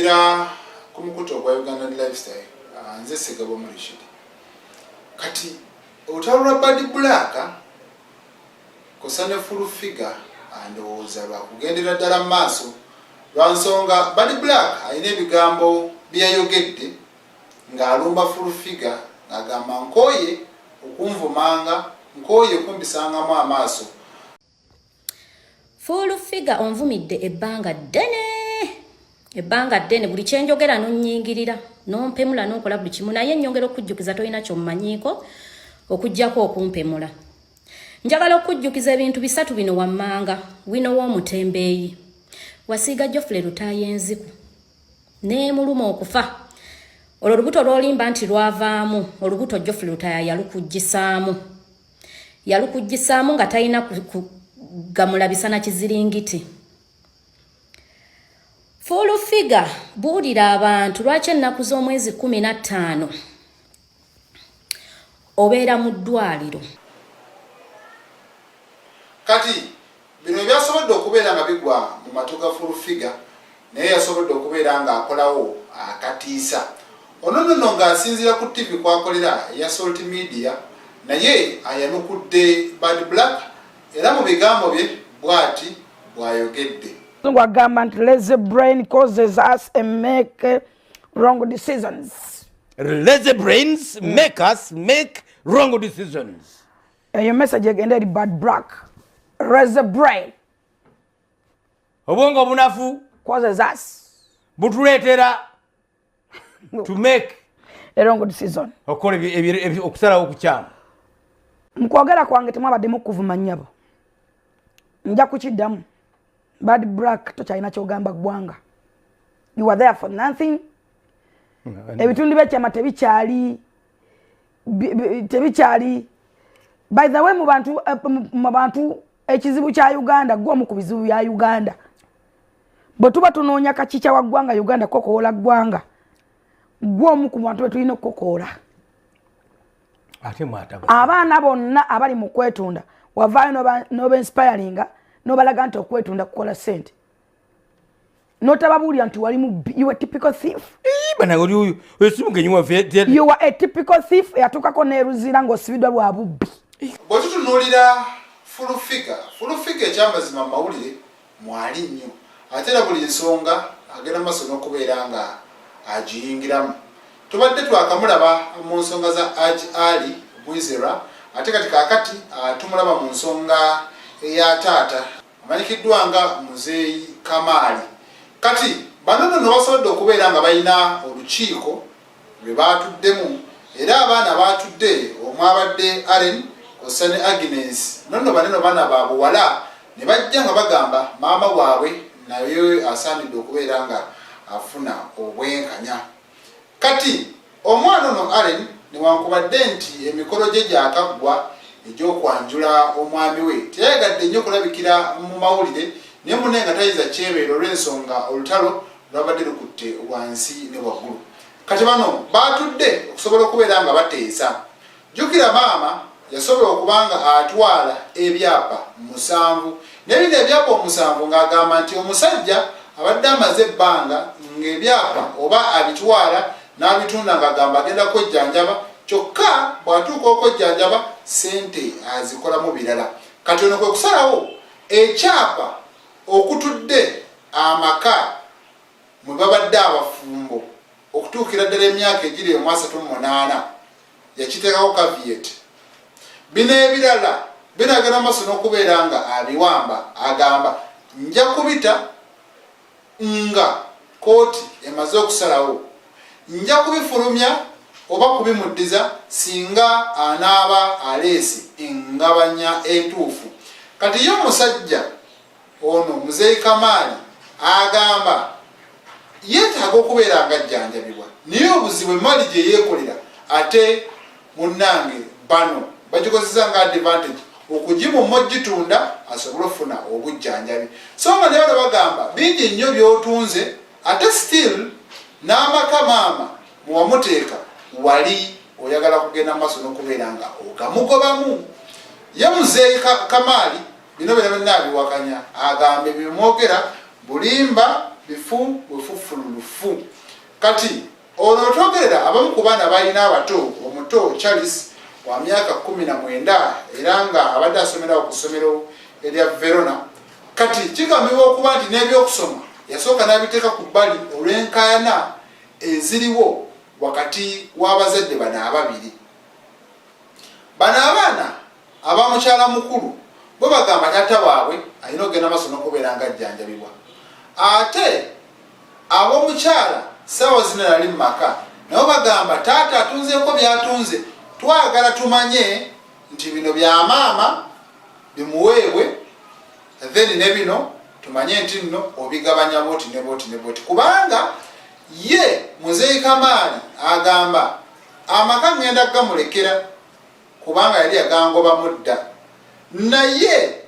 Nyumira kumukuto gwa Uganda Lifestyle nze Segabo Rashid. Kati otawula Bad Black kosane full figure andowooza lwakugendera ddala maaso lwansonga Bad Black ayina ebigambo byayogedde ng'alumba full figure ng'agamba nkoye okunvumanga nkoye kumbisangamu amaaso. Full figure onvumidde ebbanga ddene buli kyenjogera nonnyingirira nompemula nokola buli kimu naye nnyongera okujjukiza tolina kyommanyiiko okujjako okumpemula. Njagala okujjukiza ebintu bisatu bino wammanga wino w'omutembeeyi Wasiiga Geoffrey Lutayenziku n'emuluma okufa olwo olubuto lw'olimba nti lwavaamu olubuto Geoffrey Lutaya yalukujjisaamu nga talina kugamulabisa na kiziringiti. Full figure buulira abantu lwaki ennaku z'omwezi 15 obeera mu ddwaliro. Kati bino byasobodde okubeera nga bigwa mu matu ga full figure naye yasobodde okubeera nga akolawo akatiisa. Ono nno ng'asinziira ku TV kwakolera ya Salt Media naye ayanukudde Bad Black era mu bigambo bye bw'ati bw'ayogedde. Lazy brain causes us and make wrong decisions. Lazy brains make us make wrong decisions. Your message again, Bad Black. Lazy brain obwongo bunafu causes us butuleetera to make a wrong decision. Okusalawo okukyamu. Mukwagala kwange temwabaddemu kuvuma nnyabo. Nja kukiddamu. Bad Black tokyalina kyogamba ggwanga. You were there for nothing. Ebitundu by'ekyama tebikyali. By the way, mu bantu ekizibu kya Uganda gw'omu ku bizibu bya Uganda. Bwe tuba tunoonya kakica wa ggwanga Uganda kokoola ggwanga. Gw'omu ku bantu betulina okukoola. Abaana bonna abali mu kwetunda wavaayo n'oba inspiringa n'obalaga nti okwetunda kukola ssente. N'otababuulira nti wali mubbi. You were a typical thief. You were a typical thief eyatuukako n'eruzira ng'osibiddwa lwa bubbi. Bwe tutunuulira full figure ekyamazima mu mawulire mwali nnyo ate era buli nsonga agenda maaso n'okubeera nga agiyingiramu. Tubadde twakamulaba mu nsonga za Ali Bwizera ate kati kaakati tumulaba mu nsonga eya taata amanyikiddwa nga Muzeeyi Kamaali. Kati bano nno basobodde okubeera nga balina olukiiko lwe baatuddemu era abaana baatudde omwabadde Allen ossa ne Agnes nonno baneno baana babuwala ne bajja nga bagamba maama waabwe naye asaanidde okubeera nga afuna obwenkanya. Kati omwana ono Allen newankubadde nti emikolo gye gyakaggwa egy'okwanjula omwami we teyayagadde nnyo okulabikira mu mawulire naye munne nga tayiza kyebeero olw'ensonga olutalo lwabadde lukutte wansi ne waggulu. Kati bano baatudde okusobola okubeera nga bateesa. Jjukira maama yasobola okuba nga atwala ebyapa 7 n'ebino ebyapa 7 ng'agamba nti omusajja abadde amaze ebbanga ng'ebyapa oba abitwala n'abitunda ng'agamba agenda kwejjanjaba kyokka bw'atuuka okwejjanjaba ssente azikolamu birala. Kati ono kwe kusalawo ekyapa okutudde amaka mwe babadde abafumbo okutuukira ddala emyaka egiri 38 yakiteekako kaviet. Bino ebirala binagenda maaso n'okubeera nga abiwamba agamba nja kubita nga kooti emaze okusalawo nja kubifulumya oba kubimuddiza singa anaaba aleesi engabanya entuufu. Kati ye omusajja ono Muzeeyi Kamaali agamba yeetaaga okubeera nga ajjanjabibwa naye obuzibu emmali gye yeekolera ate munnange bano bagikozesa nga advantage okugimumma ogitunda asobole okufuna obujjanjabi. So nga naye bagamba bingi nnyo by'otunze ate still n'amaka maama muwamuteeka wali oyagala kugenda maaso n'okubeera nga ogamugobamu. Ye Muzeeyi Kamaali bino byonna abiwakanya agamba ebimwogera bulimba bifu bwefufululufu. Kati ono twogerera abamu ku baana balina abato, omuto Charles wa myaka 19 era nga abadde asomera ku ssomero erya Verona. Kati kigambibwa okuba nti n'ebyokusoma yasooka n'abiteeka ku bbali olw'enkaayana eziriwo wakati w'abazadde bano ababiri. Bano abaana abamukyala mukulu bo bagamba taata waabwe alina okugenda maaso n'okubeera nga ajjanjabibwa, ate ab'omukyala ssaawa zino yali mu maka nabo bagamba taata atunzeeko by'atunze, twagala tumanye nti bino bya maama bimuweebwe, then ne bino tumanye nti nno obigabanya boti ne boti ne boti. Kubanga ye Muzeeyi Kamaali agamba amaka ngenda gamulekera kubanga yali agangoba mudda, naye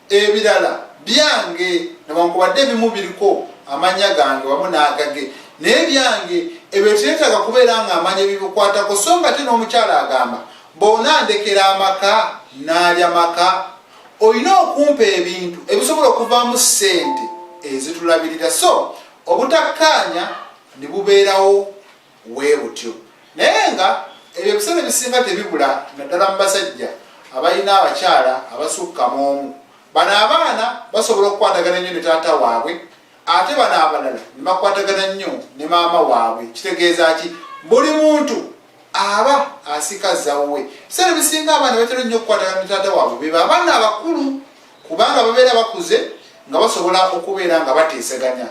ebirala byange newankubadde ebimu biriko amanya gange wamu n'agage, naye byange ebyo teetaga kubeera nga amanya ebibikwatako. So nga te n'omukyala agamba bw'onandekera amaka n'alya maka, olina okumpa ebintu ebisobola okuvaamu ssente ezitulabirira. So obutakkaanya ne bubeerawo bwe butyo, naye nga ebyo ebiseera ebisinga tebibula naddala mu basajja abalina abakyala abasukka mu omu. Bano abaana basobola okukwatagana nnyo ne taata waabwe, ate bano abalala ne bakwatagana nnyo ne maama waabwe. Kitegeeza ki? Buli muntu aba asikazzawe. Ebiseera ebisinga abaana batera nnyo okukwatagana ne taata waabwe beba abaana abakulu, kubanga babeera bakuze nga basobola okubeera nga bateesaganya.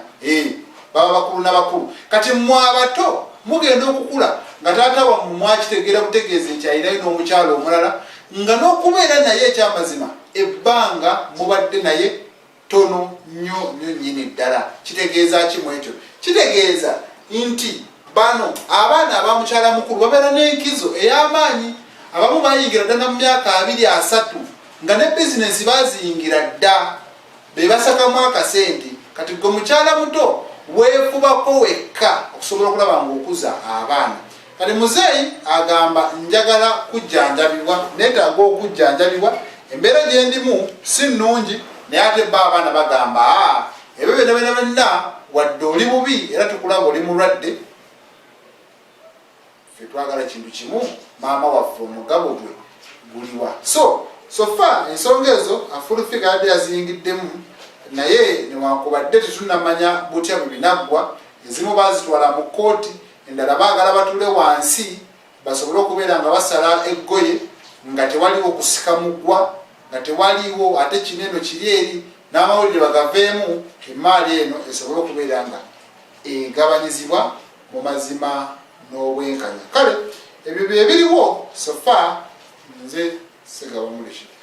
Baba bakulu n'abakulu. Kati mmwe abato mugenda okukula nga taata wammwe mwakitegeera butegeeze nti alinayo n'omukyalo omulala, nga n'okubeera naye ekyamazima ebbanga mubadde naye tono nnyo nnyini ddala. Kitegeeza ki mu ekyo? Kitegeeza nti bano abaana abamukyala mukulu babeera n'enkizo ey'amaanyi. Abamu bayingira ddala mu myaka 2-3 nga ne bizinensi baziyingira dda, be basakamu akasente. Kati gwe mukyala muto weefubako wekka okusobola okulaba ng'okuza abaana. Kati Muzeeyi agamba njagala kujjanjabibwa, neetaaga okujjanjabibwa, embeera gye ndimu si nnungi, naye ate bba abaana bagamba ebyo byonna byonna wadde oli bubi era tukulaba oli mulwadde, ffe twagala kintu kimu, maama waffe omugabo gwe guliwa. So far ensonga ezo Afulufika yadde yaziyingiddemu, naye newankubadde tetunnamanya butya bwe binaggwa. Ezimu baazitwala mu kkooti, endala baagala batule wansi basobole okubeera nga basala eggoye nga tewaliwo kusika muggwa, nga tewaliwo ate kineno kiri eri n'amawulire bagaveemu, emaali eno esobole okubeera nga egabanyizibwa mu mazima n'obwenkanya. Kale ebyo bye biriwo so far, nze Ssegawa Mulekera.